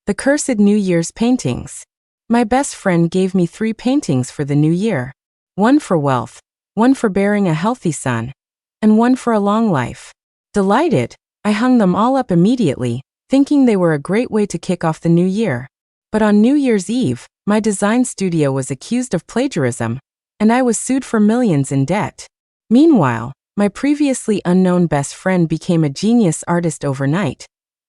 The Cursed New Year's Paintings. My best friend gave me 3 paintings for the new year. One for wealth, one for bearing a healthy son, and one for a long life. Delighted, I hung them all up immediately, thinking they were a great way to kick off the new year. But on New Year's Eve, my design studio was accused of plagiarism, and I was sued for millions in debt. Meanwhile, my previously unknown best friend became a genius artist overnight,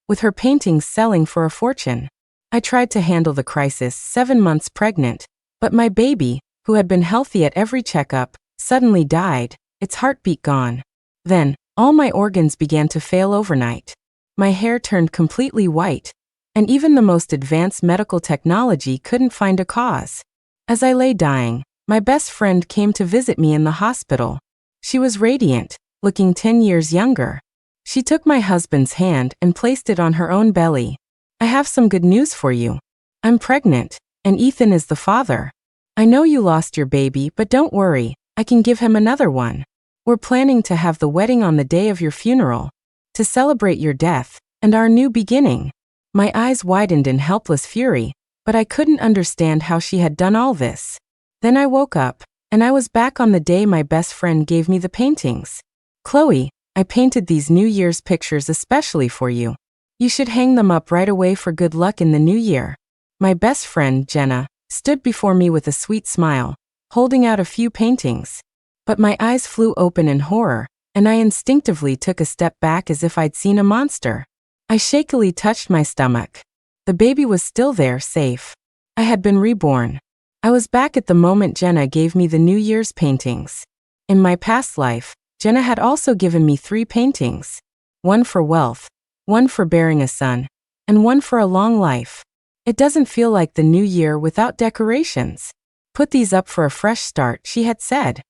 with her paintings selling for a fortune. I tried to handle the crisis, 7 months pregnant, but my baby, who had been healthy at every checkup, suddenly died, its heartbeat gone. Then, all my organs began to fail overnight. My hair turned completely white, and even the most advanced medical technology couldn't find a cause. As I lay dying, my best friend came to visit me in the hospital. She was radiant, looking 10 years younger. She took my husband's hand and placed it on her own belly. I have some good news for you. I'm pregnant, and Ethan is the father. I know you lost your baby, but don't worry, I can give him another one. We're planning to have the wedding on the day of your funeral, to celebrate your death and our new beginning. My eyes widened in helpless fury, but I couldn't understand how she had done all this. Then I woke up, and I was back on the day my best friend gave me the paintings. Chloe, I painted these New Year's pictures especially for you. You should hang them up right away for good luck in the new year. My best friend, Jenna, stood before me with a sweet smile, holding out a few paintings. But my eyes flew open in horror, and I instinctively took a step back as if I'd seen a monster. I shakily touched my stomach. The baby was still there, safe. I had been reborn. I was back at the moment Jenna gave me the New Year's paintings. In my past life, Jenna had also given me 3 paintings. One for wealth, one for bearing a son, and one for a long life. It doesn't feel like the new year without decorations. Put these up for a fresh start, she had said.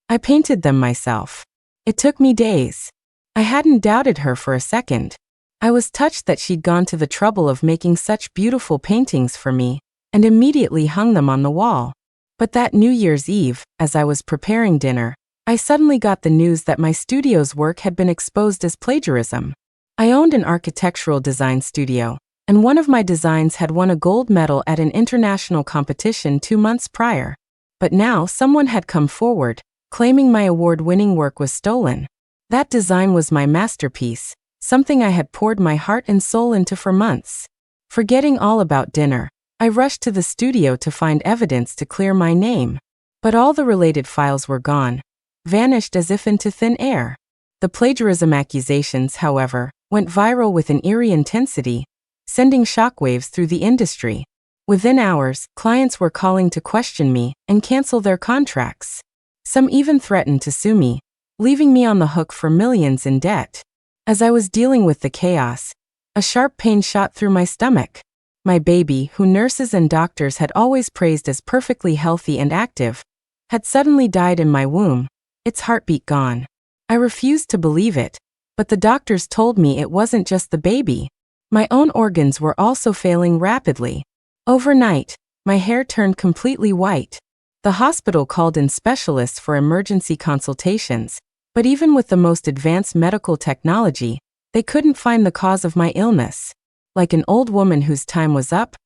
I painted them myself. It took me days. I hadn't doubted her for a second. I was touched that she'd gone to the trouble of making such beautiful paintings for me, and immediately hung them on the wall. But that New Year's Eve, as I was preparing dinner, I suddenly got the news that my studio's work had been exposed as plagiarism. I owned an architectural design studio, and one of my designs had won a gold medal at an international competition 2 months prior. But now someone had come forward, claiming my award-winning work was stolen. That design was my masterpiece, something I had poured my heart and soul into for months. Forgetting all about dinner, I rushed to the studio to find evidence to clear my name. But all the related files were gone, vanished as if into thin air. The plagiarism accusations, however, went viral with an eerie intensity, sending shockwaves through the industry. Within hours, clients were calling to question me and cancel their contracts. Some even threatened to sue me, leaving me on the hook for millions in debt. As I was dealing with the chaos, a sharp pain shot through my stomach. My baby, who nurses and doctors had always praised as perfectly healthy and active, had suddenly died in my womb, its heartbeat gone. I refused to believe it, but the doctors told me it wasn't just the baby. My own organs were also failing rapidly. Overnight, my hair turned completely white. The hospital called in specialists for emergency consultations, but even with the most advanced medical technology, they couldn't find the cause of my illness. Like an old woman whose time was up,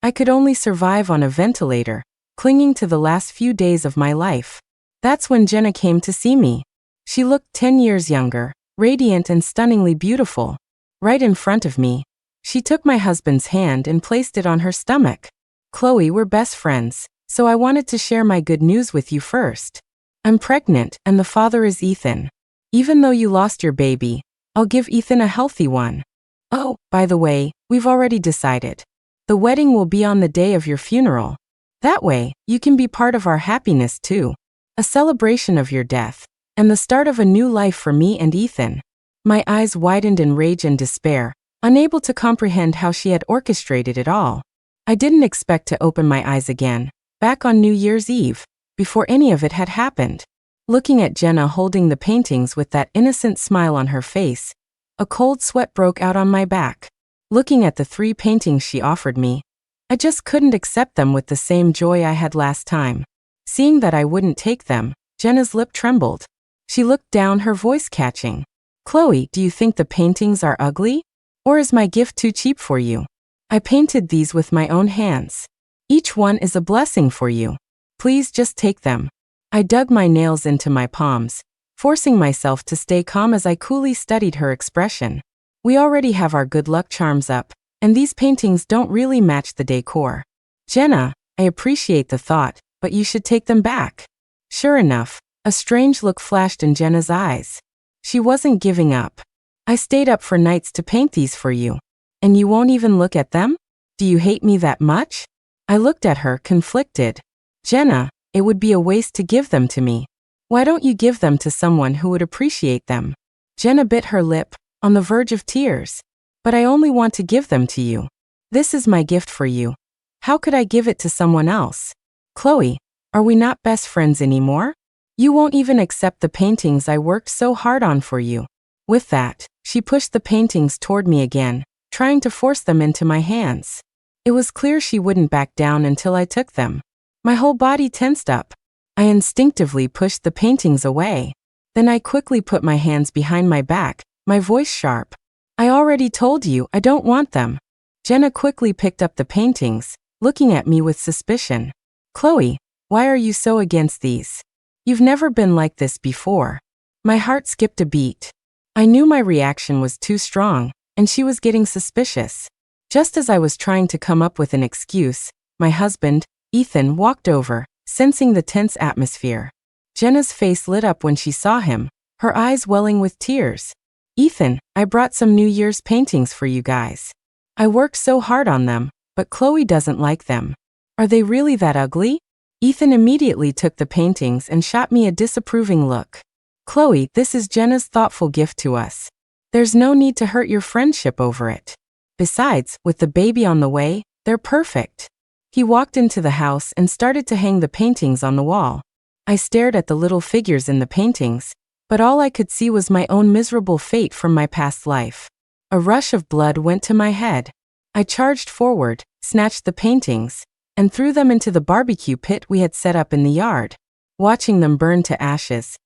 I could only survive on a ventilator, clinging to the last few days of my life. That's when Jenna came to see me. She looked 10 years younger, radiant and stunningly beautiful. Right in front of me, she took my husband's hand and placed it on her stomach. Chloe, we're best friends, so I wanted to share my good news with you first. I'm pregnant, and the father is Ethan. Even though you lost your baby, I'll give Ethan a healthy one. Oh, by the way, we've already decided. The wedding will be on the day of your funeral. That way, you can be part of our happiness too. A celebration of your death, and the start of a new life for me and Ethan. My eyes widened in rage and despair, unable to comprehend how she had orchestrated it all. I didn't expect to open my eyes again, back on New Year's Eve, before any of it had happened. Looking at Jenna holding the paintings with that innocent smile on her face, a cold sweat broke out on my back. Looking at the 3 paintings she offered me, I just couldn't accept them with the same joy I had last time. Seeing that I wouldn't take them, Jenna's lip trembled. She looked down, her voice catching. Chloe, do you think the paintings are ugly? Or is my gift too cheap for you? I painted these with my own hands. Each one is a blessing for you. Please just take them. I dug my nails into my palms, forcing myself to stay calm as I coolly studied her expression. We already have our good luck charms up, and these paintings don't really match the decor. Jenna, I appreciate the thought, but you should take them back. Sure enough, a strange look flashed in Jenna's eyes. She wasn't giving up. I stayed up for nights to paint these for you. And you won't even look at them? Do you hate me that much? I looked at her, conflicted. Jenna, it would be a waste to give them to me. Why don't you give them to someone who would appreciate them? Jenna bit her lip, on the verge of tears. But I only want to give them to you. This is my gift for you. How could I give it to someone else? Chloe, are we not best friends anymore? You won't even accept the paintings I worked so hard on for you. With that, she pushed the paintings toward me again, trying to force them into my hands. It was clear she wouldn't back down until I took them. My whole body tensed up. I instinctively pushed the paintings away. Then I quickly put my hands behind my back, my voice sharp. I already told you I don't want them. Jenna quickly picked up the paintings, looking at me with suspicion. Chloe, why are you so against these? You've never been like this before. My heart skipped a beat. I knew my reaction was too strong, and she was getting suspicious. Just as I was trying to come up with an excuse, my husband, Ethan, walked over, sensing the tense atmosphere. Jenna's face lit up when she saw him, her eyes welling with tears. Ethan, I brought some New Year's paintings for you guys. I worked so hard on them, but Chloe doesn't like them. Are they really that ugly? Ethan immediately took the paintings and shot me a disapproving look. Chloe, this is Jenna's thoughtful gift to us. There's no need to hurt your friendship over it. Besides, with the baby on the way, they're perfect. He walked into the house and started to hang the paintings on the wall. I stared at the little figures in the paintings, but all I could see was my own miserable fate from my past life. A rush of blood went to my head. I charged forward, snatched the paintings, and threw them into the barbecue pit we had set up in the yard. Watching them burn to ashes,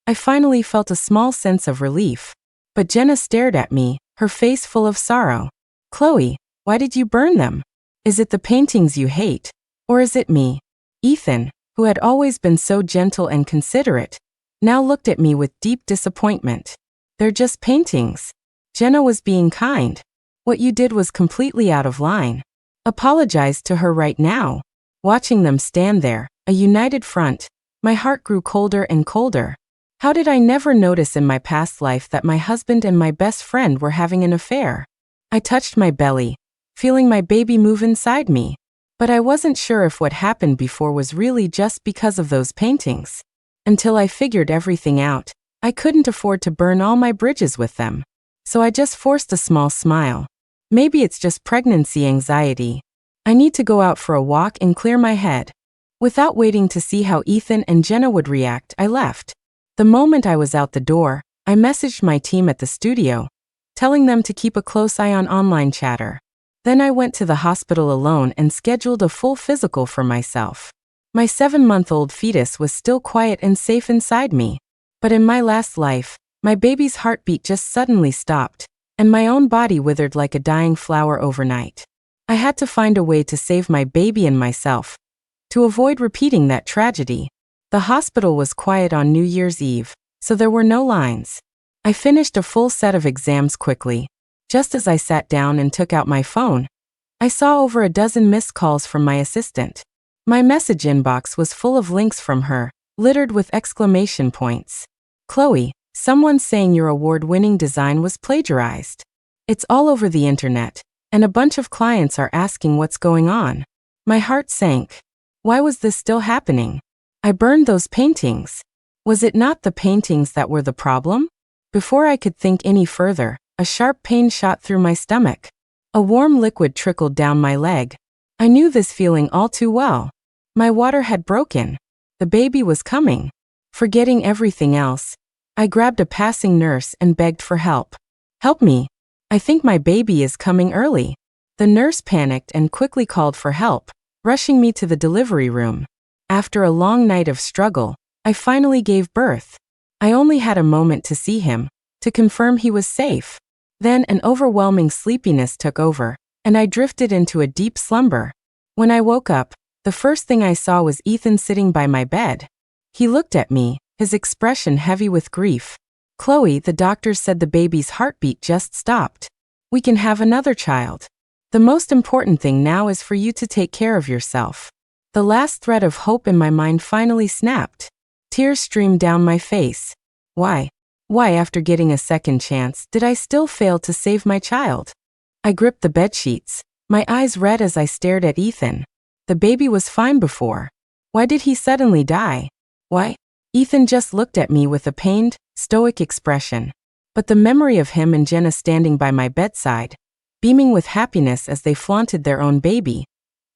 I finally felt a small sense of relief. But Jenna stared at me, her face full of sorrow. Chloe, why did you burn them? Is it the paintings you hate? Or is it me? Ethan, who had always been so gentle and considerate, now looked at me with deep disappointment. They're just paintings. Jenna was being kind. What you did was completely out of line. Apologize to her right now. Watching them stand there, a united front, my heart grew colder and colder. How did I never notice in my past life that my husband and my best friend were having an affair? I touched my belly, feeling my baby move inside me. But I wasn't sure if what happened before was really just because of those paintings. Until I figured everything out, I couldn't afford to burn all my bridges with them. So I just forced a small smile. Maybe it's just pregnancy anxiety. I need to go out for a walk and clear my head. Without waiting to see how Ethan and Jenna would react, I left. The moment I was out the door, I messaged my team at the studio, telling them to keep a close eye on online chatter. Then I went to the hospital alone and scheduled a full physical for myself. My 7-month-old fetus was still quiet and safe inside me. But in my last life, my baby's heartbeat just suddenly stopped, and my own body withered like a dying flower overnight. I had to find a way to save my baby and myself, to avoid repeating that tragedy. The hospital was quiet on New Year's Eve, so there were no lines. I finished a full set of exams quickly. Just as I sat down and took out my phone, I saw over a dozen missed calls from my assistant. My message inbox was full of links from her, littered with exclamation points. Chloe, someone's saying your award-winning design was plagiarized. It's all over the internet, and a bunch of clients are asking what's going on. My heart sank. Why was this still happening? I burned those paintings. Was it not the paintings that were the problem? Before I could think any further, a sharp pain shot through my stomach. A warm liquid trickled down my leg. I knew this feeling all too well. My water had broken. The baby was coming. Forgetting everything else, I grabbed a passing nurse and begged for help. Help me. I think my baby is coming early. The nurse panicked and quickly called for help, rushing me to the delivery room. After a long night of struggle, I finally gave birth. I only had a moment to see him, to confirm he was safe. Then an overwhelming sleepiness took over, and I drifted into a deep slumber. When I woke up, the first thing I saw was Ethan sitting by my bed. He looked at me, his expression heavy with grief. "Chloe, the doctors said the baby's heartbeat just stopped. We can have another child. The most important thing now is for you to take care of yourself." The last thread of hope in my mind finally snapped. Tears streamed down my face. Why, after getting a second chance, did I still fail to save my child? I gripped the bedsheets, my eyes red as I stared at Ethan. The baby was fine before. Why did he suddenly die? Why? Ethan just looked at me with a pained, stoic expression. But the memory of him and Jenna standing by my bedside, beaming with happiness as they flaunted their own baby,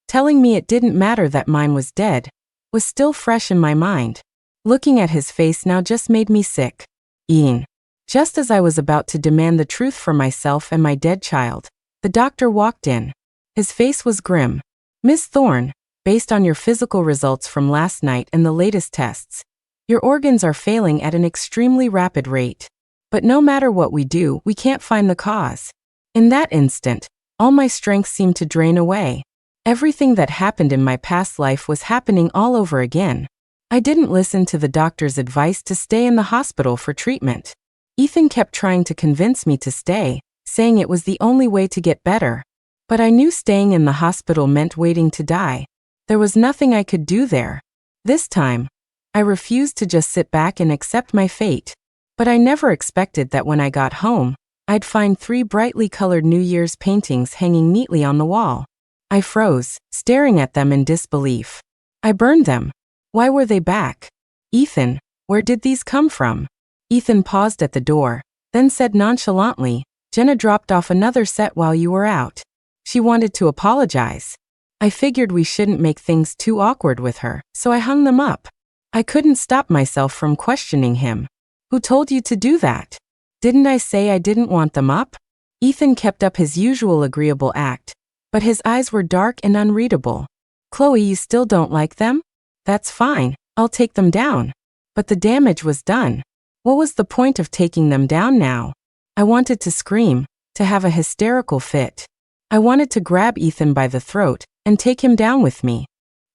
telling me it didn't matter that mine was dead, was still fresh in my mind. Looking at his face now just made me sick. Ian. Just as I was about to demand the truth for myself and my dead child, the doctor walked in. His face was grim. "Miss Thorne, based on your physical results from last night and the latest tests, your organs are failing at an extremely rapid rate. But no matter what we do, we can't find the cause." In that instant, all my strength seemed to drain away. Everything that happened in my past life was happening all over again. I didn't listen to the doctor's advice to stay in the hospital for treatment. Ethan kept trying to convince me to stay, saying it was the only way to get better. But I knew staying in the hospital meant waiting to die. There was nothing I could do there. This time, I refused to just sit back and accept my fate. But I never expected that when I got home, I'd find 3 brightly colored New Year's paintings hanging neatly on the wall. I froze, staring at them in disbelief. I burned them. Why were they back? "Ethan, where did these come from?" Ethan paused at the door, then said nonchalantly, "Jenna dropped off another set while you were out. She wanted to apologize. I figured we shouldn't make things too awkward with her, so I hung them up." I couldn't stop myself from questioning him. "Who told you to do that? Didn't I say I didn't want them up?" Ethan kept up his usual agreeable act, but his eyes were dark and unreadable. "Chloe, you still don't like them? That's fine, I'll take them down." But the damage was done. What was the point of taking them down now? I wanted to scream, to have a hysterical fit. I wanted to grab Ethan by the throat and take him down with me.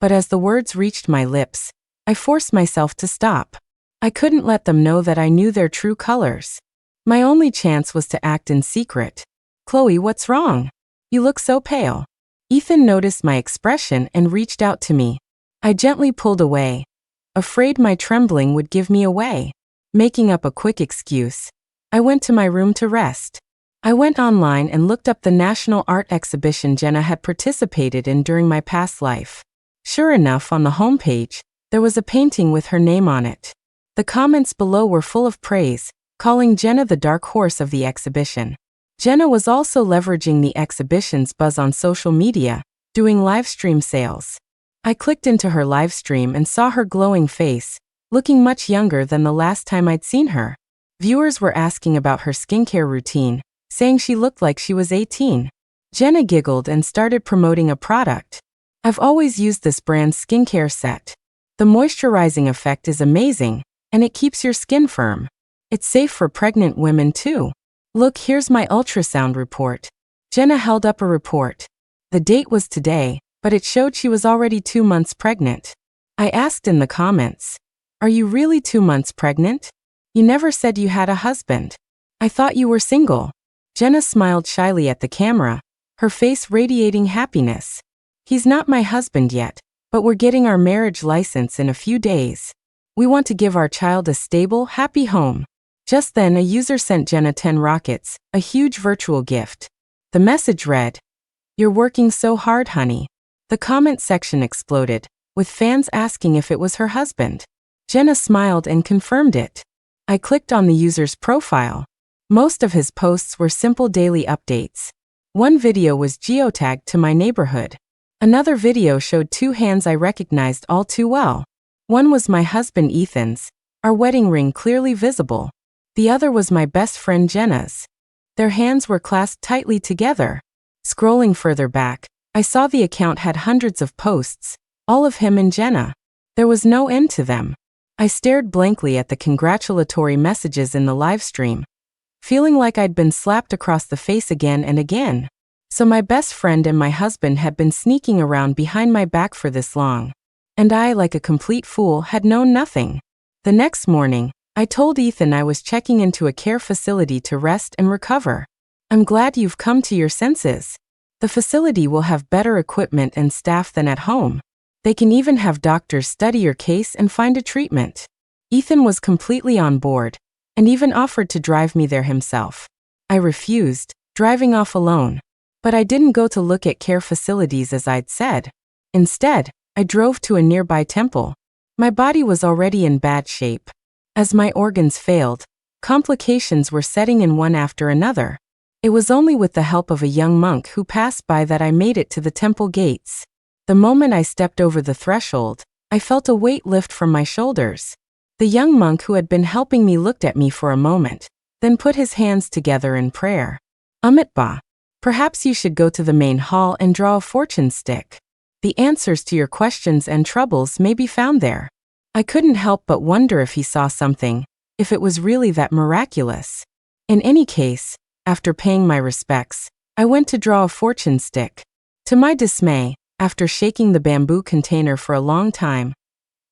But as the words reached my lips, I forced myself to stop. I couldn't let them know that I knew their true colors. My only chance was to act in secret. "Chloe, what's wrong? You look so pale." Ethan noticed my expression and reached out to me. I gently pulled away, afraid my trembling would give me away. Making up a quick excuse, I went to my room to rest. I went online and looked up the national art exhibition Jenna had participated in during my past life. Sure enough, on the homepage, there was a painting with her name on it. The comments below were full of praise, calling Jenna the dark horse of the exhibition. Jenna was also leveraging the exhibition's buzz on social media, doing live stream sales. I clicked into her live stream and saw her glowing face, looking much younger than the last time I'd seen her. Viewers were asking about her skincare routine, saying she looked like she was 18. Jenna giggled and started promoting a product. "I've always used this brand's skincare set. The moisturizing effect is amazing, and it keeps your skin firm. It's safe for pregnant women too. Look, here's my ultrasound report." Jenna held up a report. The date was today, but it showed she was already 2 months pregnant. I asked in the comments, "Are you really 2 months pregnant? You never said you had a husband. I thought you were single." Jenna smiled shyly at the camera, her face radiating happiness. "He's not my husband yet, but we're getting our marriage license in a few days. We want to give our child a stable, happy home." Just then, a user sent Jenna 10 rockets, a huge virtual gift. The message read, "You're working so hard, honey." The comment section exploded, with fans asking if it was her husband. Jenna smiled and confirmed it. I clicked on the user's profile. Most of his posts were simple daily updates. One video was geotagged to my neighborhood. Another video showed 2 hands I recognized all too well. One was my husband Ethan's, our wedding ring clearly visible. The other was my best friend Jenna's. Their hands were clasped tightly together. Scrolling further back, I saw the account had hundreds of posts, all of him and Jenna. There was no end to them. I stared blankly at the congratulatory messages in the live stream, feeling like I'd been slapped across the face again and again. So my best friend and my husband had been sneaking around behind my back for this long. And I, like a complete fool, had known nothing. The next morning, I told Ethan I was checking into a care facility to rest and recover. I'm glad you've come to your senses. The facility will have better equipment and staff than at home. They can even have doctors study your case and find a treatment. Ethan was completely on board, and even offered to drive me there himself. I refused, driving off alone. But I didn't go to look at care facilities as I'd said. Instead, I drove to a nearby temple. My body was already in bad shape. As my organs failed, complications were setting in one after another. It was only with the help of a young monk who passed by that I made it to the temple gates. The moment I stepped over the threshold, I felt a weight lift from my shoulders. The young monk who had been helping me looked at me for a moment, then put his hands together in prayer. Amitabha, perhaps you should go to the main hall and draw a fortune stick. The answers to your questions and troubles may be found there. I couldn't help but wonder if he saw something, if it was really that miraculous. In any case, after paying my respects, I went to draw a fortune stick. To my dismay, after shaking the bamboo container for a long time,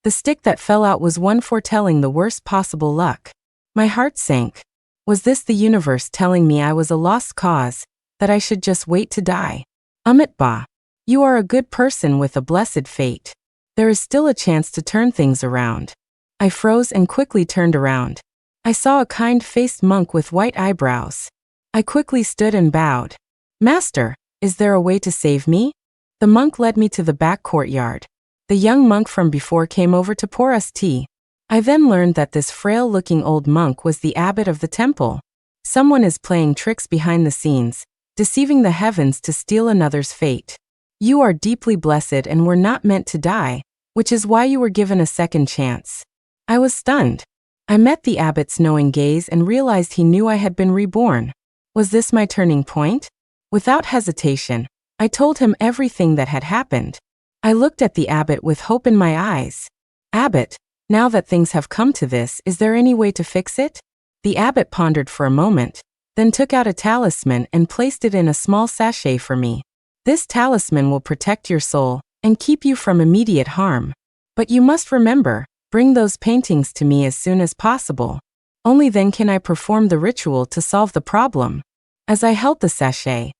the stick that fell out was one foretelling the worst possible luck. My heart sank. Was this the universe telling me I was a lost cause, that I should just wait to die? Amitabha, you are a good person with a blessed fate. There is still a chance to turn things around. I froze and quickly turned around. I saw a kind-faced monk with white eyebrows. I quickly stood and bowed. Master, is there a way to save me? The monk led me to the back courtyard. The young monk from before came over to pour us tea. I then learned that this frail-looking old monk was the abbot of the temple. Someone is playing tricks behind the scenes, deceiving the heavens to steal another's fate. You are deeply blessed and were not meant to die, which is why you were given a second chance. I was stunned. I met the abbot's knowing gaze and realized he knew I had been reborn. Was this my turning point? Without hesitation, I told him everything that had happened. I looked at the abbot with hope in my eyes. Abbot, now that things have come to this, is there any way to fix it? The abbot pondered for a moment, then took out a talisman and placed it in a small sachet for me. This talisman will protect your soul and keep you from immediate harm. But you must remember, bring those paintings to me as soon as possible. Only then can I perform the ritual to solve the problem. As I held the sachet,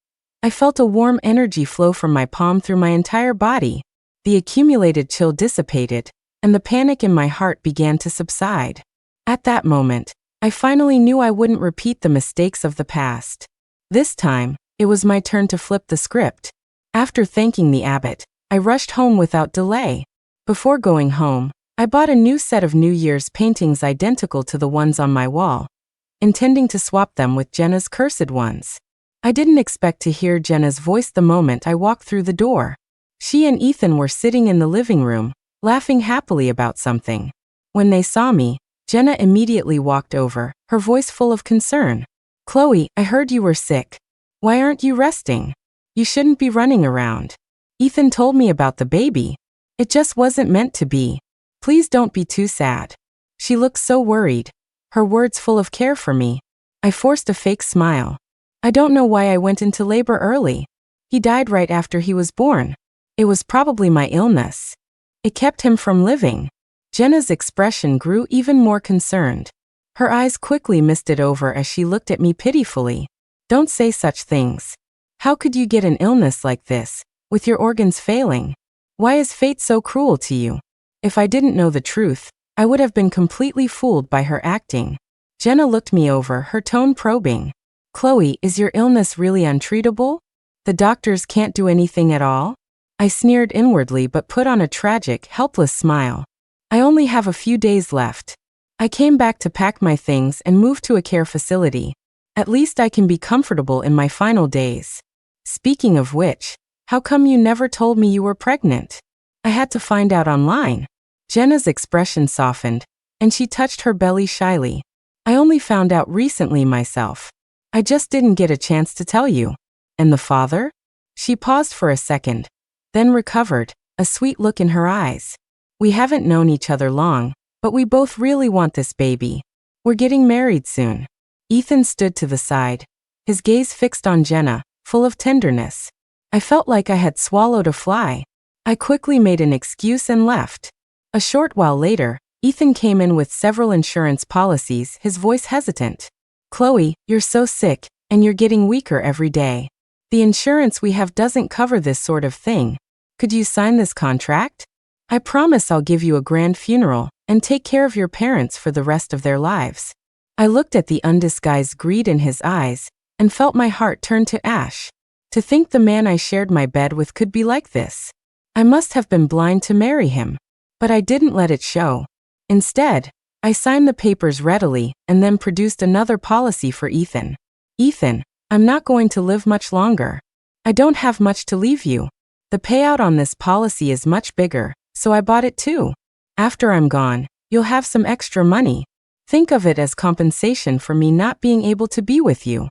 I felt a warm energy flow from my palm through my entire body. The accumulated chill dissipated, and the panic in my heart began to subside. At that moment, I finally knew I wouldn't repeat the mistakes of the past. This time, it was my turn to flip the script. After thanking the abbot, I rushed home without delay. Before going home, I bought a new set of New Year's paintings identical to the ones on my wall, intending to swap them with Jenna's cursed ones. I didn't expect to hear Jenna's voice the moment I walked through the door. She and Ethan were sitting in the living room, laughing happily about something. When they saw me, Jenna immediately walked over, her voice full of concern. Chloe, I heard you were sick. Why aren't you resting? You shouldn't be running around. Ethan told me about the baby. It just wasn't meant to be. Please don't be too sad. She looked so worried, her words full of care for me. I forced a fake smile. I don't know why I went into labor early. He died right after he was born. It was probably my illness. It kept him from living. Jenna's expression grew even more concerned. Her eyes quickly misted over as she looked at me pitifully. Don't say such things. How could you get an illness like this, with your organs failing? Why is fate so cruel to you? If I didn't know the truth, I would have been completely fooled by her acting. Jenna looked me over, her tone probing. Chloe, is your illness really untreatable? The doctors can't do anything at all? I sneered inwardly but put on a tragic, helpless smile. I only have a few days left. I came back to pack my things and move to a care facility. At least I can be comfortable in my final days. Speaking of which, how come you never told me you were pregnant? I had to find out online. Jenna's expression softened, and she touched her belly shyly. I only found out recently myself. I just didn't get a chance to tell you. And the father? She paused for a second, then recovered, a sweet look in her eyes. We haven't known each other long, but we both really want this baby. We're getting married soon. Ethan stood to the side, his gaze fixed on Jenna, full of tenderness. I felt like I had swallowed a fly. I quickly made an excuse and left. A short while later, Ethan came in with several insurance policies, his voice hesitant. "Chloe, you're so sick, and you're getting weaker every day. The insurance we have doesn't cover this sort of thing. Could you sign this contract? I promise I'll give you a grand funeral and take care of your parents for the rest of their lives." I looked at the undisguised greed in his eyes and felt my heart turn to ash. To think the man I shared my bed with could be like this. I must have been blind to marry him. But I didn't let it show. Instead, I signed the papers readily and then produced another policy for Ethan. "Ethan, I'm not going to live much longer. I don't have much to leave you. The payout on this policy is much bigger, so I bought it too. After I'm gone, you'll have some extra money. Think of it as compensation for me not being able to be with you."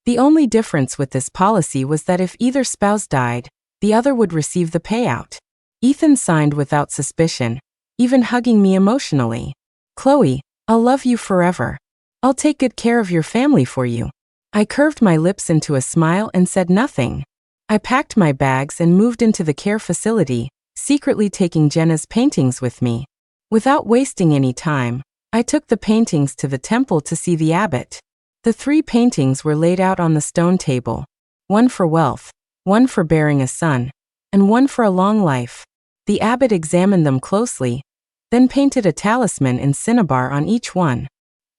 The only difference with this policy was that if either spouse died, the other would receive the payout. Ethan signed without suspicion, even hugging me emotionally. "Chloe, I'll love you forever. I'll take good care of your family for you." I curved my lips into a smile and said nothing. I packed my bags and moved into the care facility, secretly taking Jenna's paintings with me. Without wasting any time, I took the paintings to the temple to see the abbot. The 3 paintings were laid out on the stone table, one for wealth, one for bearing a son, and one for a long life. The abbot examined them closely, then painted a talisman in cinnabar on each one.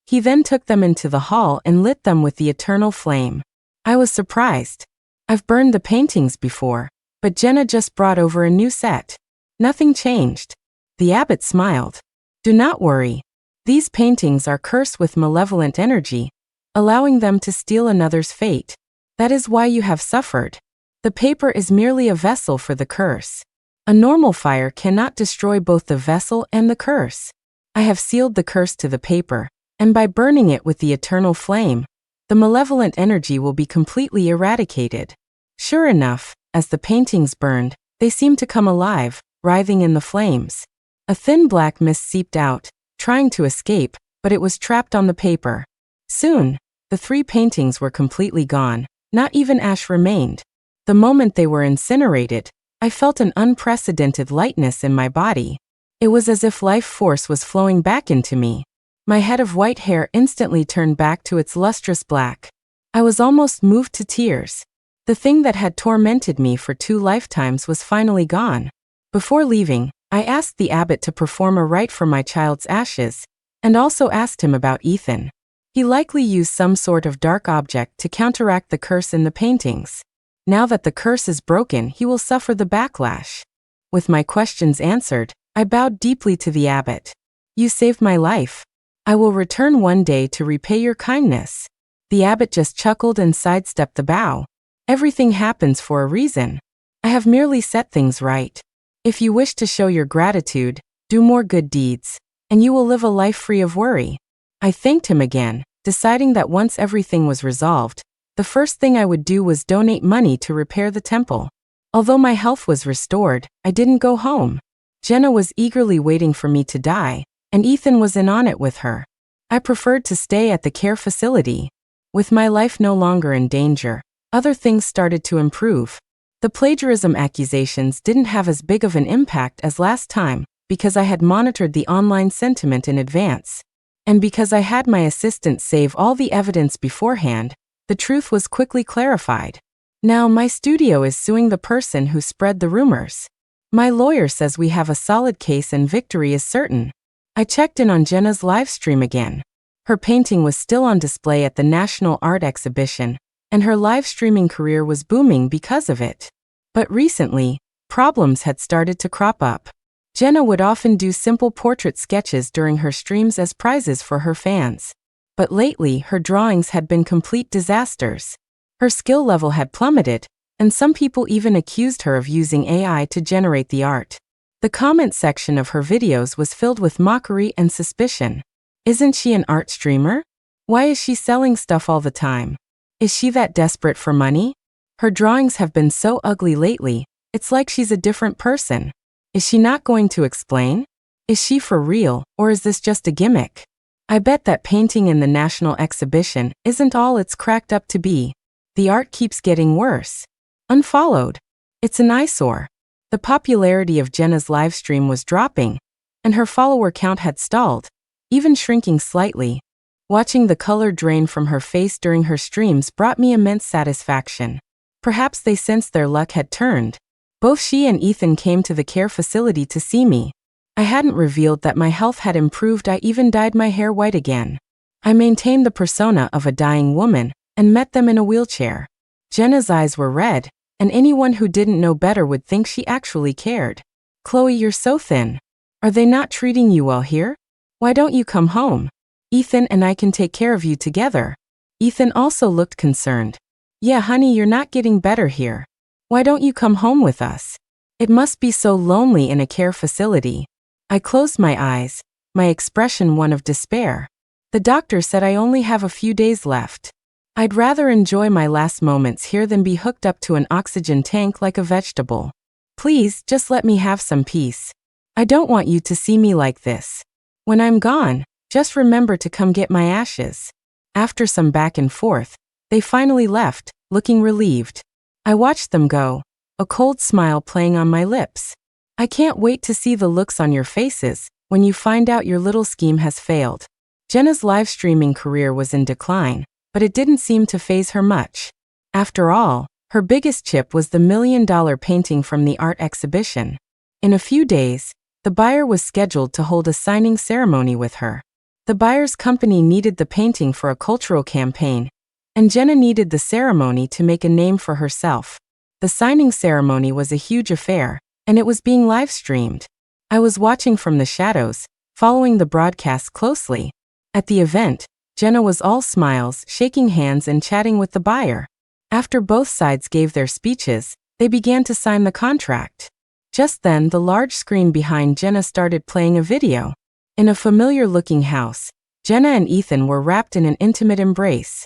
He then took them into the hall and lit them with the eternal flame. I was surprised. I've burned the paintings before, but Jenna just brought over a new set. Nothing changed. The abbot smiled. "Do not worry. These paintings are cursed with malevolent energy, allowing them to steal another's fate. That is why you have suffered. The paper is merely a vessel for the curse. A normal fire cannot destroy both the vessel and the curse. I have sealed the curse to the paper, and by burning it with the eternal flame, the malevolent energy will be completely eradicated." Sure enough, as the paintings burned, they seemed to come alive, writhing in the flames. A thin black mist seeped out, trying to escape, but it was trapped on the paper. Soon, the 3 paintings were completely gone, not even ash remained. The moment they were incinerated, I felt an unprecedented lightness in my body. It was as if life force was flowing back into me. My head of white hair instantly turned back to its lustrous black. I was almost moved to tears. The thing that had tormented me for 2 lifetimes was finally gone. Before leaving, I asked the abbot to perform a rite for my child's ashes, and also asked him about Ethan. He likely used some sort of dark object to counteract the curse in the paintings. Now that the curse is broken, he will suffer the backlash. With my questions answered, I bowed deeply to the abbot. "You saved my life. I will return one day to repay your kindness." The abbot just chuckled and sidestepped the bow. "Everything happens for a reason. I have merely set things right. If you wish to show your gratitude, do more good deeds, and you will live a life free of worry." I thanked him again, deciding that once everything was resolved, the first thing I would do was donate money to repair the temple. Although my health was restored, I didn't go home. Jenna was eagerly waiting for me to die, and Ethan was in on it with her. I preferred to stay at the care facility. With my life no longer in danger, other things started to improve. The plagiarism accusations didn't have as big of an impact as last time, because I had monitored the online sentiment in advance. And because I had my assistant save all the evidence beforehand, the truth was quickly clarified. Now my studio is suing the person who spread the rumors. My lawyer says we have a solid case and victory is certain. I checked in on Jenna's live stream again. Her painting was still on display at the National Art Exhibition, and her live streaming career was booming because of it. But recently, problems had started to crop up. Jenna would often do simple portrait sketches during her streams as prizes for her fans. But lately, her drawings had been complete disasters. Her skill level had plummeted, and some people even accused her of using AI to generate the art. The comment section of her videos was filled with mockery and suspicion. Isn't she an art streamer? Why is she selling stuff all the time? Is she that desperate for money? Her drawings have been so ugly lately, it's like she's a different person. Is she not going to explain? Is she for real, or is this just a gimmick? I bet that painting in the National Exhibition isn't all it's cracked up to be. The art keeps getting worse. Unfollowed. It's an eyesore. The popularity of Jenna's livestream was dropping, and her follower count had stalled, even shrinking slightly. Watching the color drain from her face during her streams brought me immense satisfaction. Perhaps they sensed their luck had turned. Both she and Ethan came to the care facility to see me. I hadn't revealed that my health had improved. I even dyed my hair white again. I maintained the persona of a dying woman and met them in a wheelchair. Jenna's eyes were red, and anyone who didn't know better would think she actually cared. Chloe, you're so thin. Are they not treating you well here? Why don't you come home? Ethan and I can take care of you together. Ethan also looked concerned. Yeah, honey, you're not getting better here. Why don't you come home with us? It must be so lonely in a care facility. I closed my eyes, my expression one of despair. The doctor said I only have a few days left. I'd rather enjoy my last moments here than be hooked up to an oxygen tank like a vegetable. Please, just let me have some peace. I don't want you to see me like this. When I'm gone, just remember to come get my ashes. After some back and forth, they finally left, looking relieved. I watched them go, a cold smile playing on my lips. I can't wait to see the looks on your faces when you find out your little scheme has failed. Jenna's live streaming career was in decline, but it didn't seem to faze her much. After all, her biggest chip was the $1 million painting from the art exhibition. In a few days, the buyer was scheduled to hold a signing ceremony with her. The buyer's company needed the painting for a cultural campaign, and Jenna needed the ceremony to make a name for herself. The signing ceremony was a huge affair, and it was being live-streamed. I was watching from the shadows, following the broadcast closely. At the event, Jenna was all smiles, shaking hands and chatting with the buyer. After both sides gave their speeches, they began to sign the contract. Just then, the large screen behind Jenna started playing a video. In a familiar-looking house, Jenna and Ethan were wrapped in an intimate embrace.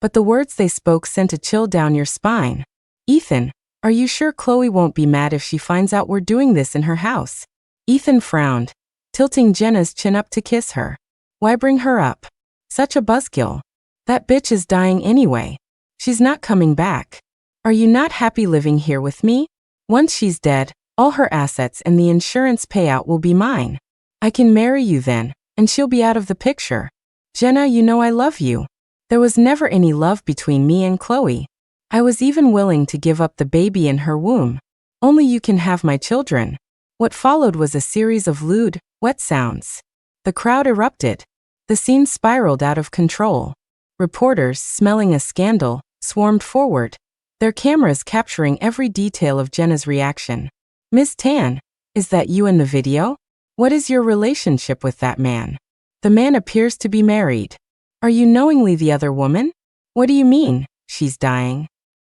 But the words they spoke sent a chill down your spine. Ethan, are you sure Chloe won't be mad if she finds out we're doing this in her house? Ethan frowned, tilting Jenna's chin up to kiss her. Why bring her up? Such a buzzkill. That bitch is dying anyway. She's not coming back. Are you not happy living here with me? Once she's dead, all her assets and the insurance payout will be mine. I can marry you then, and she'll be out of the picture. Jenna, you know I love you. There was never any love between me and Chloe. I was even willing to give up the baby in her womb. Only you can have my children. What followed was a series of lewd, wet sounds. The crowd erupted. The scene spiraled out of control. Reporters, smelling a scandal, swarmed forward, their cameras capturing every detail of Jenna's reaction. Ms. Tan, is that you in the video? What is your relationship with that man? The man appears to be married. Are you knowingly the other woman? What do you mean, she's dying?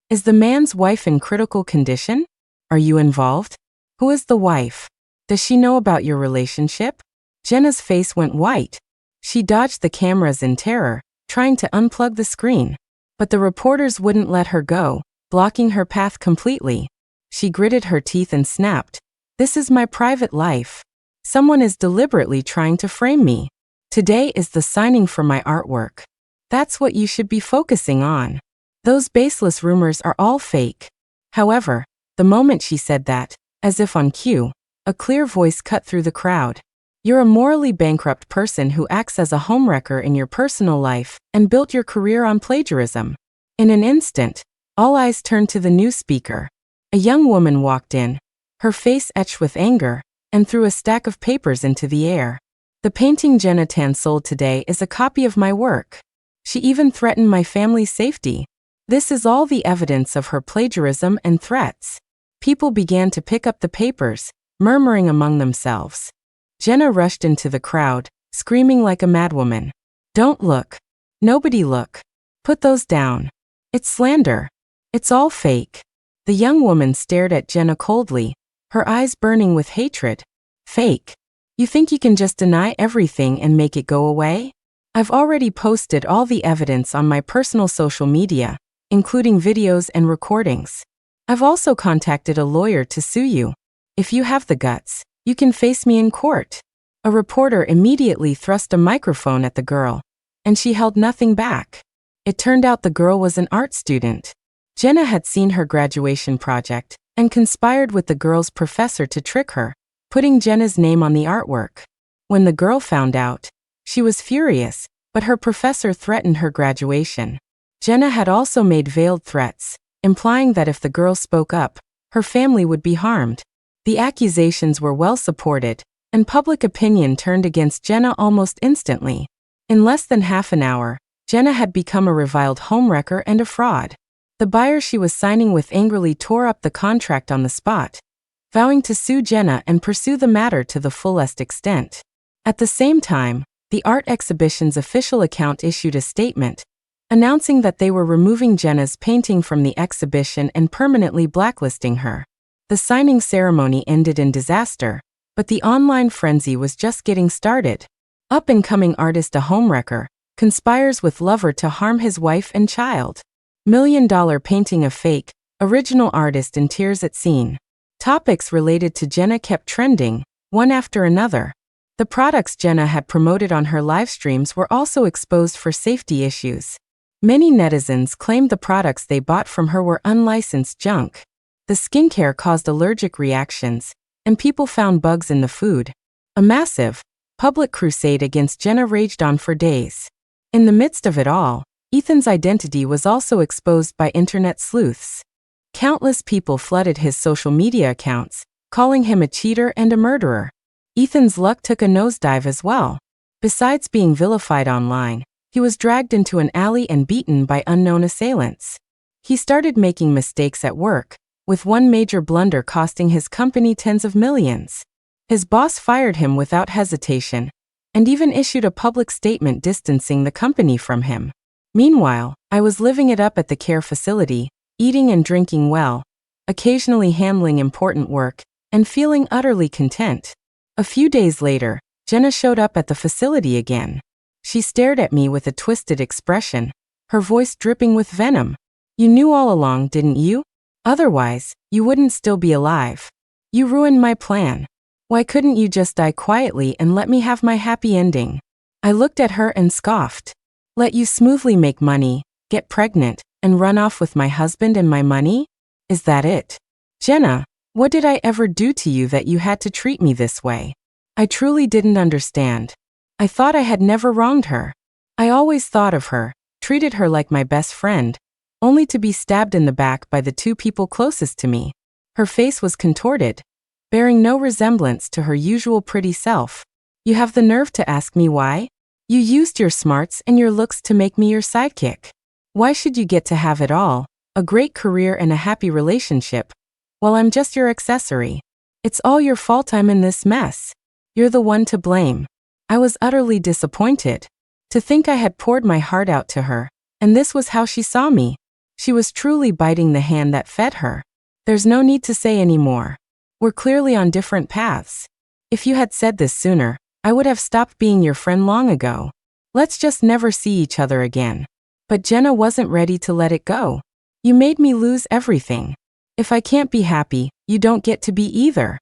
Is the man's wife in critical condition? Are you involved? Who is the wife? Does she know about your relationship? Jenna's face went white. She dodged the cameras in terror, trying to unplug the screen. But the reporters wouldn't let her go, blocking her path completely. She gritted her teeth and snapped. This is my private life. Someone is deliberately trying to frame me. Today is the signing for my artwork. That's what you should be focusing on. Those baseless rumors are all fake. However, the moment she said that, as if on cue, a clear voice cut through the crowd. You're a morally bankrupt person who acts as a homewrecker in your personal life and built your career on plagiarism. In an instant, all eyes turned to the new speaker. A young woman walked in, her face etched with anger, and threw a stack of papers into the air. The painting Jenna Tan sold today is a copy of my work. She even threatened my family's safety. This is all the evidence of her plagiarism and threats. People began to pick up the papers, murmuring among themselves. Jenna rushed into the crowd, screaming like a madwoman. Don't look. Nobody look. Put those down. It's slander. It's all fake. The young woman stared at Jenna coldly, her eyes burning with hatred. Fake. You think you can just deny everything and make it go away? I've already posted all the evidence on my personal social media, including videos and recordings. I've also contacted a lawyer to sue you. If you have the guts, you can face me in court. A reporter immediately thrust a microphone at the girl, and she held nothing back. It turned out the girl was an art student. Jenna had seen her graduation project and conspired with the girl's professor to trick her, putting Jenna's name on the artwork. When the girl found out, she was furious, but her professor threatened her graduation. Jenna had also made veiled threats, implying that if the girl spoke up, her family would be harmed. The accusations were well supported, and public opinion turned against Jenna almost instantly. In less than half an hour, Jenna had become a reviled homewrecker and a fraud. The buyer she was signing with angrily tore up the contract on the spot, vowing to sue Jenna and pursue the matter to the fullest extent. At the same time, the art exhibition's official account issued a statement, announcing that they were removing Jenna's painting from the exhibition and permanently blacklisting her. The signing ceremony ended in disaster, but the online frenzy was just getting started. Up-and-coming artist A Homewrecker conspires with lover to harm his wife and child. $1 million painting of fake, original artist in tears at scene. Topics related to Jenna kept trending, one after another. The products Jenna had promoted on her live streams were also exposed for safety issues. Many netizens claimed the products they bought from her were unlicensed junk. The skincare caused allergic reactions, and people found bugs in the food. A massive, public crusade against Jenna raged on for days. In the midst of it all, Ethan's identity was also exposed by internet sleuths. Countless people flooded his social media accounts, calling him a cheater and a murderer. Ethan's luck took a nosedive as well. Besides being vilified online, he was dragged into an alley and beaten by unknown assailants. He started making mistakes at work, with one major blunder costing his company tens of millions. His boss fired him without hesitation, and even issued a public statement distancing the company from him. Meanwhile, I was living it up at the care facility, eating and drinking well, occasionally handling important work, and feeling utterly content. A few days later, Jenna showed up at the facility again. She stared at me with a twisted expression, her voice dripping with venom. "You knew all along, didn't you? Otherwise, you wouldn't still be alive. You ruined my plan. Why couldn't you just die quietly and let me have my happy ending?" I looked at her and scoffed. "Let you smoothly make money, get pregnant, and run off with my husband and my money? Is that it? Jenna, what did I ever do to you that you had to treat me this way?" I truly didn't understand. I thought I had never wronged her. I always thought of her, treated her like my best friend, only to be stabbed in the back by the two people closest to me. Her face was contorted, bearing no resemblance to her usual pretty self. "You have the nerve to ask me why? You used your smarts and your looks to make me your sidekick. Why should you get to have it all, a great career and a happy relationship, while I'm just your accessory? It's all your fault I'm in this mess. You're the one to blame." I was utterly disappointed. To think I had poured my heart out to her, and this was how she saw me. She was truly biting the hand that fed her. There's no need to say any more. We're clearly on different paths. If you had said this sooner, I would have stopped being your friend long ago. Let's just never see each other again. But Jenna wasn't ready to let it go. "You made me lose everything. If I can't be happy, you don't get to be either."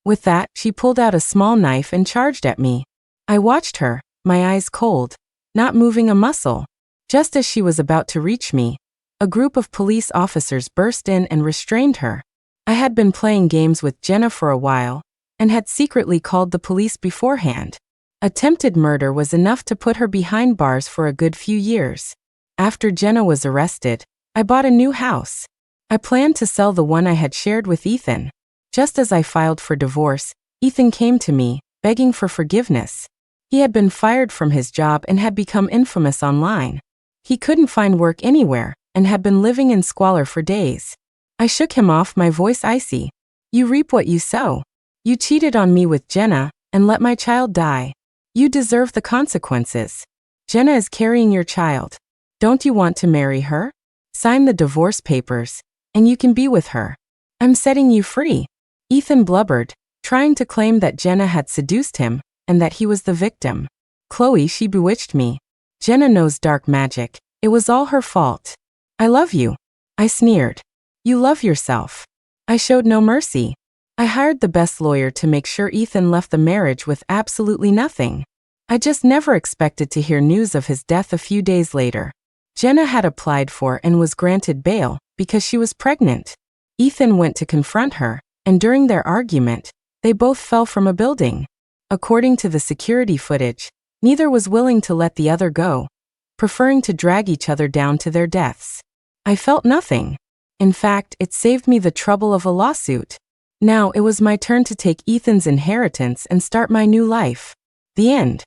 With that, she pulled out a small knife and charged at me. I watched her, my eyes cold, not moving a muscle. Just as she was about to reach me, a group of police officers burst in and restrained her. I had been playing games with Jenna for a while, and had secretly called the police beforehand. Attempted murder was enough to put her behind bars for a good few years. After Jenna was arrested, I bought a new house. I planned to sell the one I had shared with Ethan. Just as I filed for divorce, Ethan came to me, begging for forgiveness. He had been fired from his job and had become infamous online. He couldn't find work anywhere, and had been living in squalor for days. I shook him off, my voice icy. "You reap what you sow. You cheated on me with Jenna, and let my child die. You deserve the consequences. Jenna is carrying your child. Don't you want to marry her? Sign the divorce papers, and you can be with her. I'm setting you free." Ethan blubbered, trying to claim that Jenna had seduced him, and that he was the victim. "Chloe, she bewitched me. Jenna knows dark magic. It was all her fault." "I love you," I sneered. "You love yourself." I showed no mercy. I hired the best lawyer to make sure Ethan left the marriage with absolutely nothing. I just never expected to hear news of his death a few days later. Jenna had applied for and was granted bail because she was pregnant. Ethan went to confront her, and during their argument, they both fell from a building. According to the security footage, neither was willing to let the other go, preferring to drag each other down to their deaths. I felt nothing. In fact, it saved me the trouble of a lawsuit. Now it was my turn to take Ethan's inheritance and start my new life. The end.